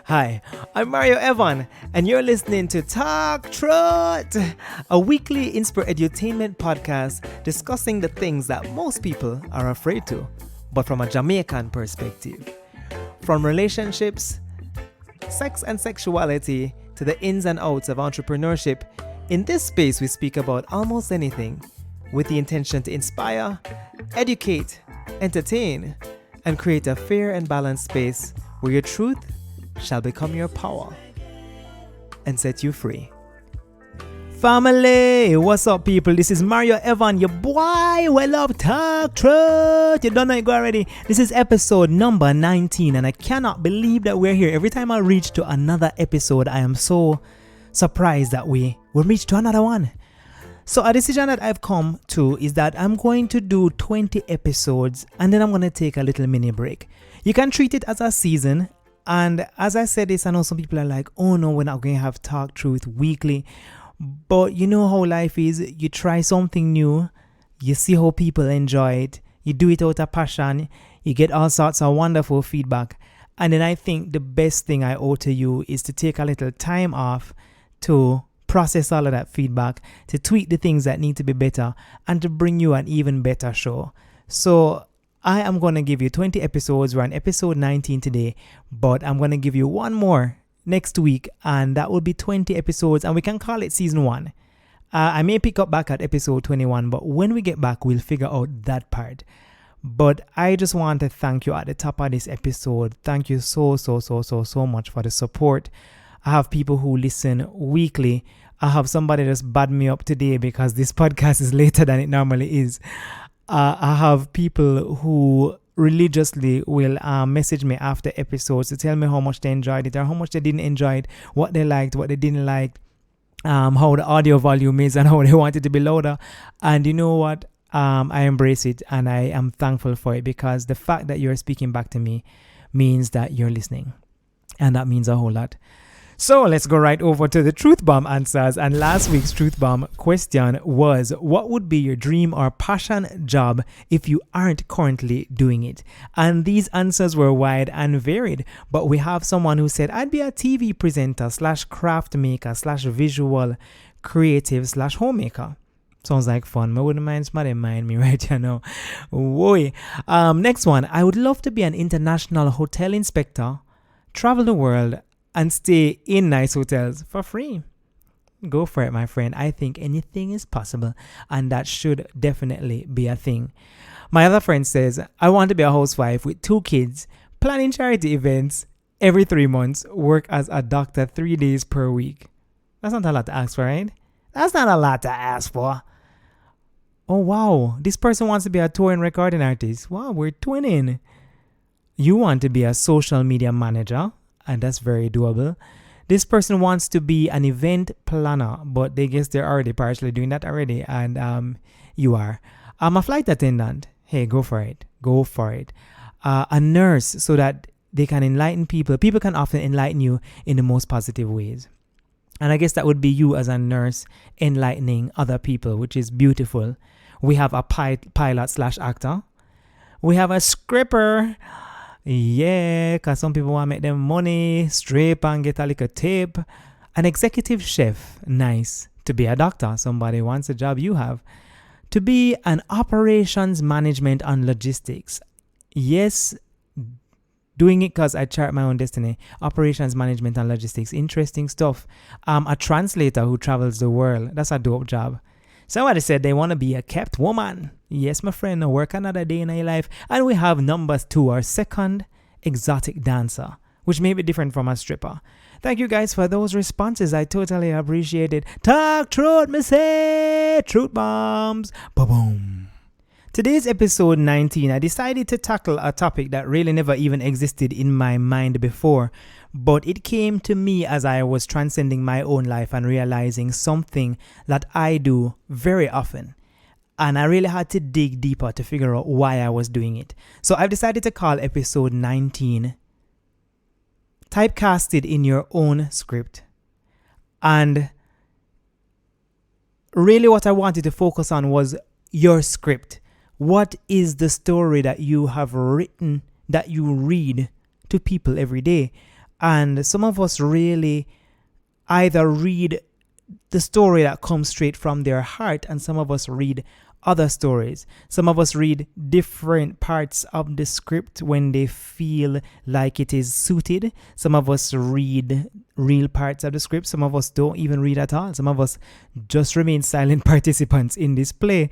Hi, I'm Mario Evon, and you're listening to Talk Truth, a weekly edutainment podcast discussing the things that most people are afraid to, but from a Jamaican perspective. From relationships, sex and sexuality, to the ins and outs of entrepreneurship, in this space we speak about almost anything with the intention to inspire, educate, entertain, and create a fair and balanced space where your truth shall become your power and set you free. Family, what's up, people? This is Mario Evon, your boy. We love Talk Truth. You don't know it already. This is episode number 19, and I cannot believe that we're here. Every time I reach to another episode, I am so surprised that we will reach to another one. So a decision that I've come to is that I'm going to do 20 episodes, and then I'm going to take a little mini break. You can treat it as a season. And as I said this, I know some people are like, oh no, we're not going to have Talk Truth weekly. But you know how life is. You try something new. You see how people enjoy it. You do it out of passion. You get all sorts of wonderful feedback. And then I think the best thing I owe to you is to take a little time off to process all of that feedback, to tweak the things that need to be better, and to bring you an even better show. So I am going to give you 20 episodes. We're on episode 19 today, but I'm going to give you one more next week, and that will be 20 episodes, and we can call it season 1. I may pick up back at episode 21, but when we get back, we'll figure out that part. But I just want to thank you at the top of this episode. Thank you so much for the support. I have people who listen weekly. I have somebody just bad me up today because this podcast is later than it normally is. I have people who religiously will message me after episodes to tell me how much they enjoyed it or how much they didn't enjoy it, what they liked, what they didn't like, how the audio volume is and how they want it to be louder. And you know what? I embrace it and I am thankful for it, because the fact that you're speaking back to me means that you're listening. And that means a whole lot. So let's go right over to the Truth Bomb answers. And last week's Truth Bomb question was, what would be your dream or passion job if you aren't currently doing it? And these answers were wide and varied. But we have someone who said, I'd be a TV presenter / craft maker / visual creative / homemaker. Sounds like fun. I wouldn't mind somebody mind me right now. Whoa. Next one. I would love to be an international hotel inspector, travel the world, and stay in nice hotels for free. Go for it, my friend. I think anything is possible, and that should definitely be a thing. My other friend says, I want to be a housewife with 2 kids, planning charity events every 3 months, work as a doctor 3 days per week. That's not a lot to ask for, right? That's not a lot to ask for. Oh, wow. This person wants to be a touring recording artist. Wow, we're twinning. You want to be a social media manager, and that's very doable. This person wants to be an event planner, but they guess they're already partially doing that already, and you are. I'm a flight attendant. Hey, go for it. Go for it. A nurse, so that they can enlighten people. People can often enlighten you in the most positive ways. And I guess that would be you as a nurse enlightening other people, which is beautiful. We have a pilot / actor. We have a scripper. Yeah, because some people want to make them money, strip and get a little tip. An executive chef, nice. To be a doctor, somebody wants a job you have. To be an operations management and logistics. Yes, doing it because I chart my own destiny. Operations management and logistics, interesting stuff. A translator who travels the world, that's a dope job. Somebody said they want to be a kept woman. Yes, my friend, work another day in your life. And we have number 2, our second exotic dancer, which may be different from a stripper. Thank you guys for those responses. I totally appreciate it. Talk truth, me say. Truth bombs. Ba-boom. Today's episode 19, I decided to tackle a topic that really never even existed in my mind before, but it came to me as I was transcending my own life and realizing something that I do very often. And I really had to dig deeper to figure out why I was doing it. So I've decided to call episode 19 Typecasted in Your Own Script. And really what I wanted to focus on was your script. What is the story that you have written that you read to people every day? And some of us really either read the story that comes straight from their heart, and some of us read other stories. Some of us read different parts of the script when they feel like it is suited. Some of us read real parts of the script. Some of us don't even read at all. Some of us just remain silent participants in this play.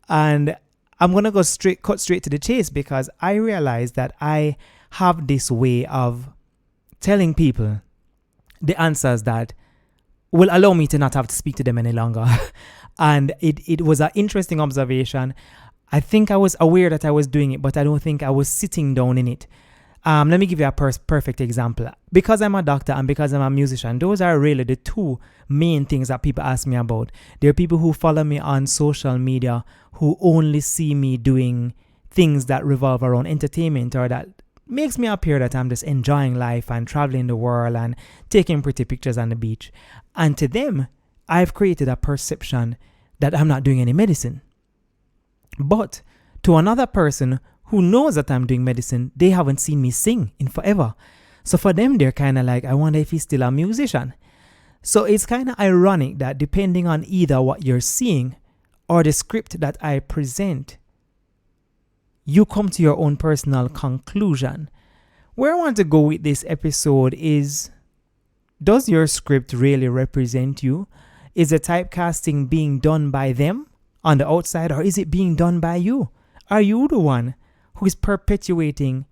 And I'm going to cut straight to the chase, because I realize that I have this way of telling people the answers that will allow me to not have to speak to them any longer. And it was an interesting observation. I think I was aware that I was doing it, but I don't think I was sitting down in it. Let me give you a perfect example. Because I'm a doctor and because I'm a musician, those are really the two main things that people ask me about. There are people who follow me on social media who only see me doing things that revolve around entertainment, or that makes me appear that I'm just enjoying life and traveling the world and taking pretty pictures on the beach. And to them, I've created a perception that I'm not doing any medicine. But to another person who knows that I'm doing medicine, they haven't seen me sing in forever. So for them, they're kind of like, I wonder if he's still a musician. So it's kind of ironic that depending on either what you're seeing or the script that I present, you come to your own personal conclusion. Where I want to go with this episode is, does your script really represent you? Is the typecasting being done by them on the outside, or is it being done by you? Are you the one who is perpetuating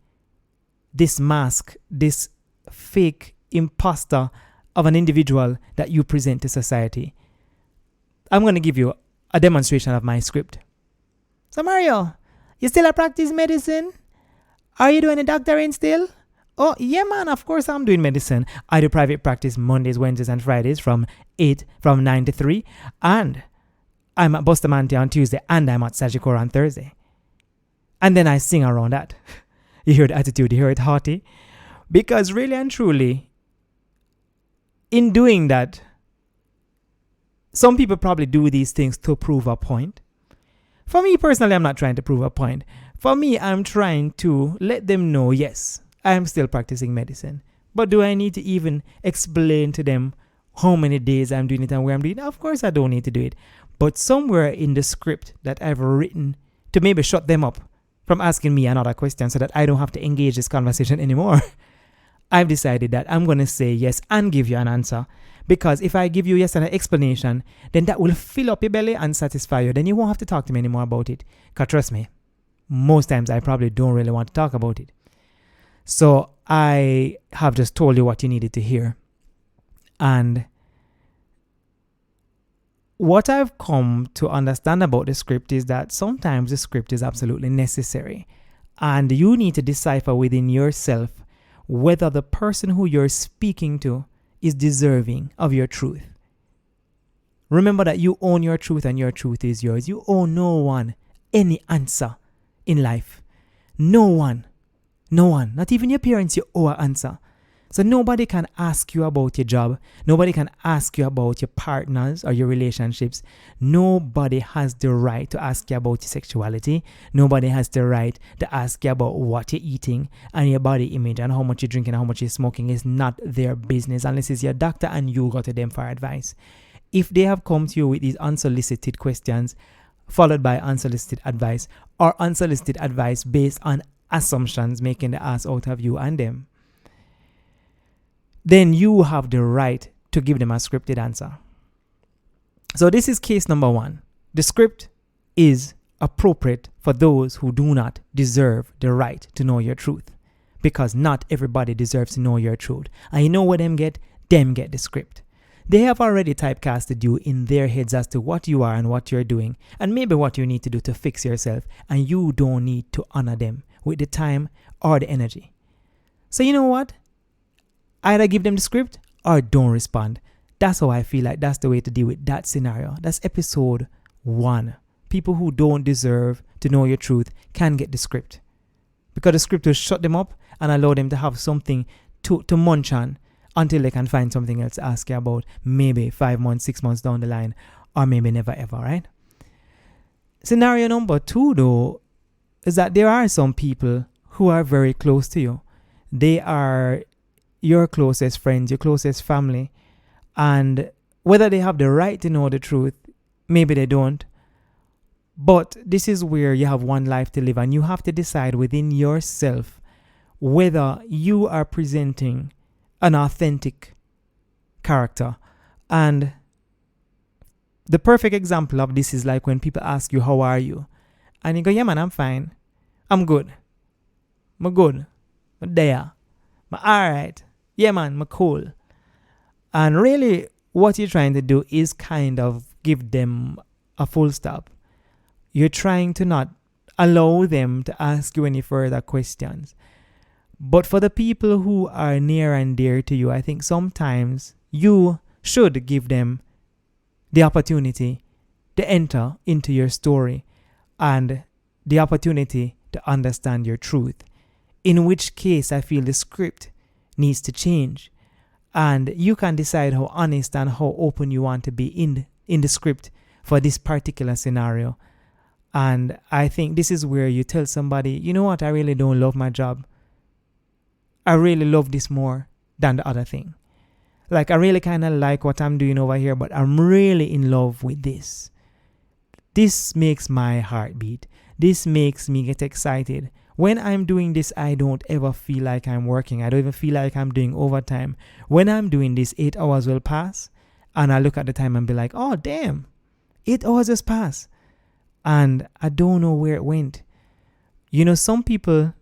this mask, this fake imposter of an individual that you present to society? I'm going to give you a demonstration of my script. So Mario, you still a practice medicine? Are you doing a doctorate still? Oh, yeah, man, of course I'm doing medicine. I do private practice Mondays, Wednesdays, and Fridays from 9 to 3. And I'm at Bustamante on Tuesday, and I'm at Sagicor on Thursday. And then I sing around that. You hear the attitude, you hear it hearty. Because really and truly, in doing that, some people probably do these things to prove a point. For me personally, I'm not trying to prove a point. For me, I'm trying to let them know, yes, I am still practicing medicine. But do I need to even explain to them how many days I'm doing it and where I'm doing it? Of course I don't need to do it. But somewhere in the script that I've written to maybe shut them up from asking me another question so that I don't have to engage this conversation anymore, I've decided that I'm going to say yes and give you an answer. Because if I give you yes and an explanation, then that will fill up your belly and satisfy you. Then you won't have to talk to me anymore about it. Because trust me, most times I probably don't really want to talk about it. So I have just told you what you needed to hear. And what I've come to understand about the script is that sometimes the script is absolutely necessary. And you need to decipher within yourself whether the person who you're speaking to is deserving of your truth. Remember that you own your truth and your truth is yours. You owe no one any answer in life. No one. No one. Not even your parents you owe an answer. So nobody can ask you about your job. Nobody can ask you about your partners or your relationships. Nobody has the right to ask you about your sexuality. Nobody has the right to ask you about what you're eating and your body image and how much you're drinking and how much you're smoking. Is not their business unless it's your doctor and you go to them for advice. If they have come to you with these unsolicited questions followed by unsolicited advice, or unsolicited advice based on assumptions making the ass out of you and them, then you have the right to give them a scripted answer. So this is case number 1. The script is appropriate for those who do not deserve the right to know your truth, because not everybody deserves to know your truth. And you know what them get? Them get the script. They have already typecasted you in their heads as to what you are and what you're doing, and maybe what you need to do to fix yourself, and you don't need to honor them with the time or the energy. So you know what? Either give them the script or don't respond. That's how I feel like that's the way to deal with that scenario. That's episode 1. People who don't deserve to know your truth can get the script, because the script will shut them up and allow them to have something to munch on until they can find something else to ask you about, maybe 5 months, 6 months down the line, or maybe never ever, right? Scenario number 2, though, is that there are some people who are very close to you. They are your closest friends, your closest family, and whether they have the right to know the truth, maybe they don't. But this is where you have one life to live, and you have to decide within yourself whether you are presenting an authentic character. And the perfect example of this is like when people ask you, how are you? And you go, yeah, man, I'm fine. I'm good. I'm good. I'm there. I'm all right. Yeah, man, I'm cool. And really, what you're trying to do is kind of give them a full stop. You're trying to not allow them to ask you any further questions. But for the people who are near and dear to you, I think sometimes you should give them the opportunity to enter into your story and the opportunity to understand your truth. In which case, I feel the script needs to change. And you can decide how honest and how open you want to be in the script for this particular scenario. And I think this is where you tell somebody, you know what, I really don't love my job. I really love this more than the other thing. Like, I really kind of like what I'm doing over here, but I'm really in love with this. This makes my heart beat. This makes me get excited. When I'm doing this, I don't ever feel like I'm working. I don't even feel like I'm doing overtime. When I'm doing this, 8 hours will pass. And I look at the time and be like, oh, damn, 8 hours just passed. And I don't know where it went. You know, some people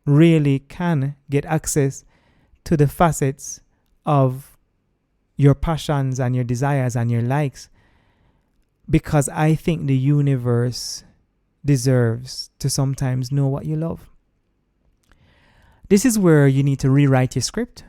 really can get access to the facets of your passions and your desires and your likes, because I think the universe deserves to sometimes know what you love. This is where you need to rewrite your script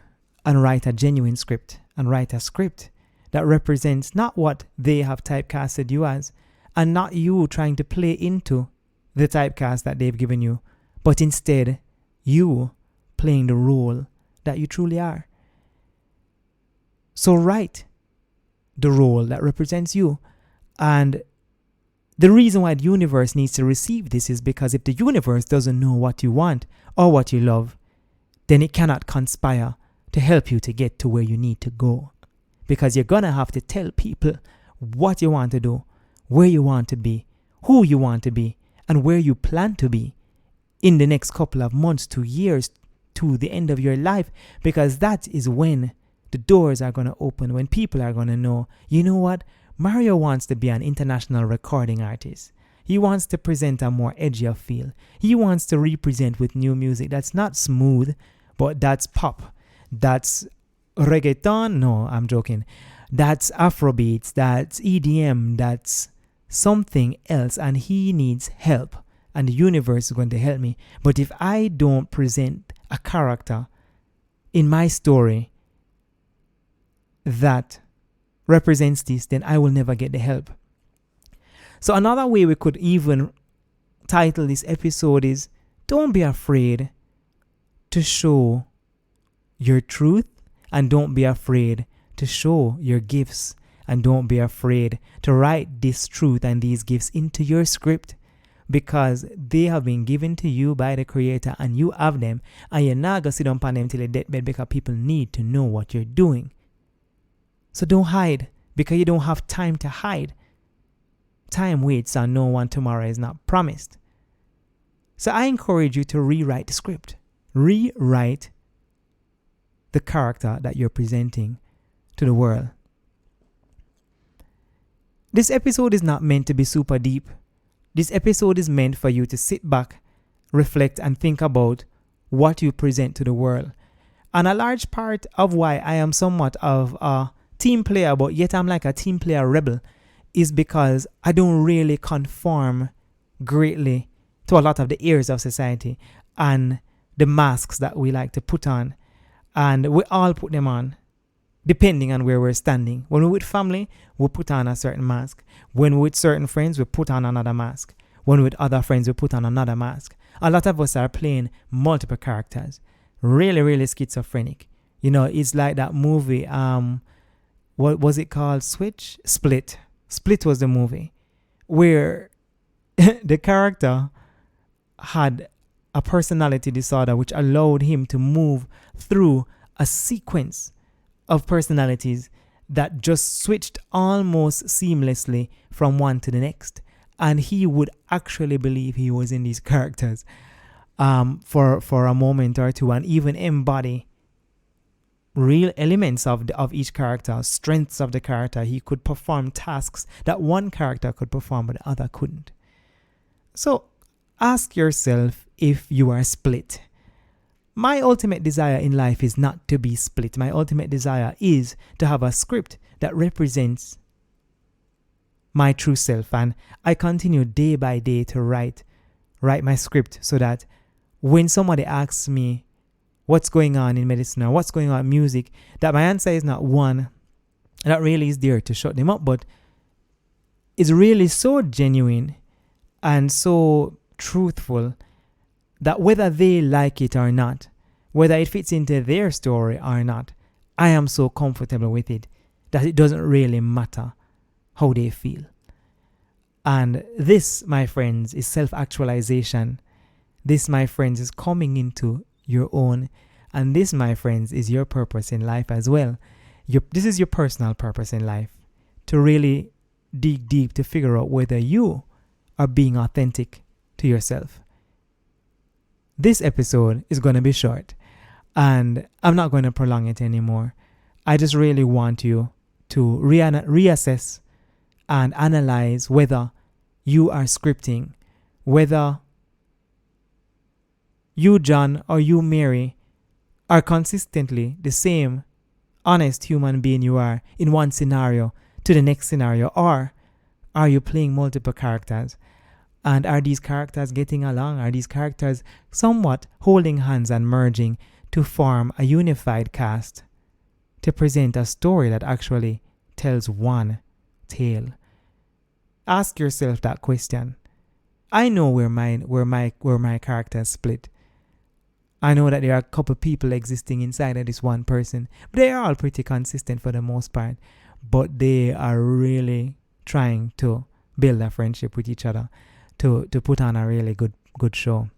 and write a genuine script and write a script that represents not what they have typecasted you as, and not you trying to play into the typecast that they've given you, but instead you playing the role that you truly are. So write the role that represents you. And the reason why the universe needs to receive this is because if the universe doesn't know what you want or what you love, then it cannot conspire to help you to get to where you need to go. Because you're going to have to tell people what you want to do, where you want to be, who you want to be, and where you plan to be in the next couple of months to years to the end of your life. Because that is when the doors are going to open, when people are going to know, you know what? Mario wants to be an international recording artist. He wants to present a more edgier feel. He wants to represent with new music that's not smooth, but that's pop. That's reggaeton. No, I'm joking. That's Afrobeats. That's EDM. That's something else. And he needs help. And the universe is going to help me. But if I don't present a character in my story that represents this, then I will never get the help. So another way we could even title this episode is, don't be afraid to show your truth, and don't be afraid to show your gifts, and don't be afraid to write this truth and these gifts into your script, because they have been given to you by the Creator and you have them, and you're not going to sit down on them till your deathbed, because people need to know what you're doing. So don't hide, because you don't have time to hide. Time waits and no one tomorrow is not promised. So I encourage you to rewrite the script. Rewrite the character that you're presenting to the world. This episode is not meant to be super deep. This episode is meant for you to sit back, reflect, and think about what you present to the world. And a large part of why I am somewhat of a team player, but yet I'm like a team player rebel, is because I don't really conform greatly to a lot of the areas of society and the masks that we like to put on. And we all put them on depending on where we're standing. When we're with family, we put on a certain mask. When we're with certain friends, we put on another mask. When we're with other friends, we put on another mask. A lot of us are playing multiple characters. Really, really schizophrenic. You know, it's like that movie, what was it called? Split. Split was the movie where the character had a personality disorder which allowed him to move through a sequence of personalities that just switched almost seamlessly from one to the next. And he would actually believe he was in these characters for a moment or two, and even embody real elements of each character, strengths of the character. He could perform tasks that one character could perform but the other couldn't. So ask yourself if you are split. My ultimate desire in life is not to be split. My ultimate desire is to have a script that represents my true self. And I continue day by day to write my script so that when somebody asks me what's going on in medicine or what's going on in music, that my answer is not one that really is there to shut them up, but it's really so genuine and so truthful that whether they like it or not, whether it fits into their story or not, I am so comfortable with it that it doesn't really matter how they feel. And this, my friends, is self-actualization. This, my friends, is coming into your own. And this, my friends, is your purpose in life as well. This is your personal purpose in life. To really dig deep to figure out whether you are being authentic to yourself. This episode is going to be short. And I'm not going to prolong it anymore. I just really want you to reassess and analyze whether you are scripting, whether you, John, or you, Mary, are consistently the same honest human being you are in one scenario to the next scenario, or are you playing multiple characters? And are these characters getting along? Are these characters somewhat holding hands and merging to form a unified cast to present a story that actually tells one tale? Ask yourself that question. I know where my characters split. I know that there are a couple people existing inside of this one person, but they are all pretty consistent for the most part. But they are really trying to build a friendship with each other to put on a really good show.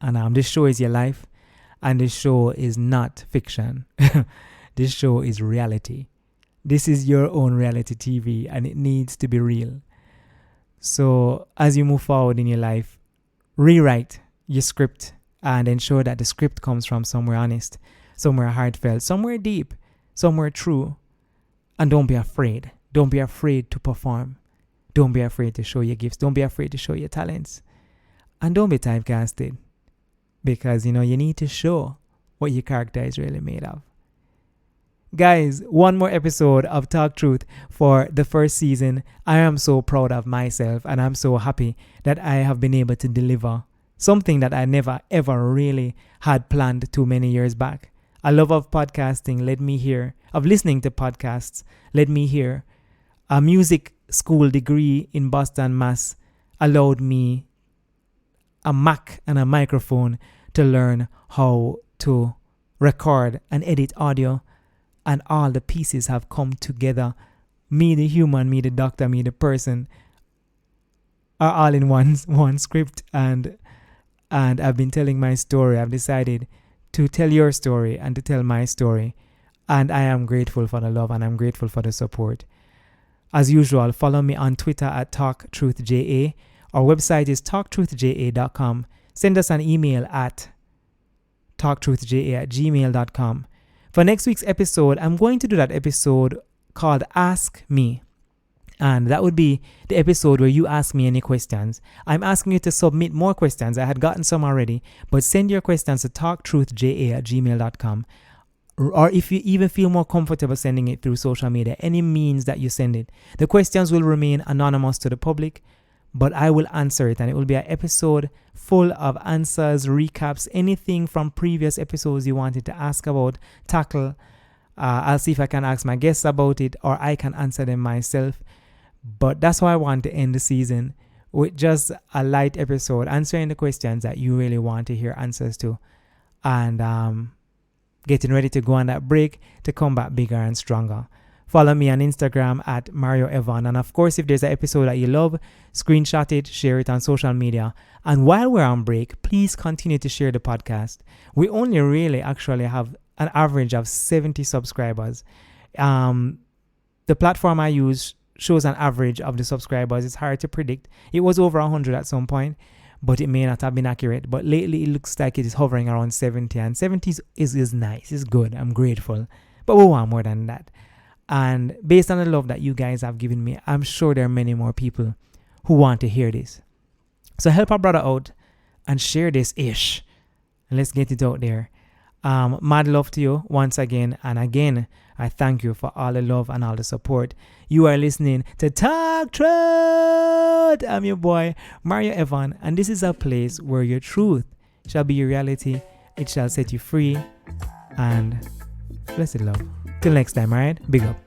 And this show is your life, and this show is not fiction. This show is reality. This is your own reality TV, and it needs to be real. So as you move forward in your life, rewrite your script and ensure that the script comes from somewhere honest, somewhere heartfelt, somewhere deep, somewhere true. And don't be afraid. Don't be afraid to perform. Don't be afraid to show your gifts. Don't be afraid to show your talents. And don't be typecasted. Because, you need to show what your character is really made of. Guys, one more episode of Talk Truth for the first season. I am so proud of myself, and I'm so happy that I have been able to deliver something that I never ever really had planned too many years back. A love of podcasting led me here, of listening to podcasts led me here. A music school degree in Boston, Mass. allowed me a Mac and a microphone to learn how to record and edit audio, and all the pieces have come together. Me, the human, me, the doctor, me, the person, are all in one script, and I've been telling my story. I've decided to tell your story and to tell my story, and I am grateful for the love and I'm grateful for the support. As usual, follow me on Twitter at TalkTruthJA. Our website is talktruthja.com. Send us an email at talktruthja@gmail.com. For next week's episode, I'm going to do that episode called Ask Me. And that would be the episode where you ask me any questions. I'm asking you to submit more questions. I had gotten some already, but send your questions to talktruthja@gmail.com. Or if you even feel more comfortable sending it through social media, any means that you send it. The questions will remain anonymous to the public, but I will answer it, and it will be an episode full of answers, recaps, anything from previous episodes you wanted to ask about, tackle. I'll see if I can ask my guests about it, or I can answer them myself. But that's why I want to end the season with just a light episode, answering the questions that you really want to hear answers to. And getting ready to go on that break to come back bigger and stronger. Follow me on Instagram at Mario Evon. And of course, if there's an episode that you love, screenshot it, share it on social media. And while we're on break, please continue to share the podcast. We only really actually have an average of 70 subscribers. The platform I use shows an average of the subscribers. It's hard to predict. It was over 100 at some point, but it may not have been accurate. But lately, it looks like it is hovering around 70, and 70 is nice. It's good. I'm grateful. But we want more than that. And based on the love that you guys have given me, I'm sure there are many more people who want to hear this. So help our brother out and share this ish. And let's get it out there. Mad love to you once again. And again, I thank you for all the love and all the support. You are listening to Talk Truth. I'm your boy, Mario Evon. And this is a place where your truth shall be your reality. It shall set you free. And blessed love. Till next time, alright? Big up.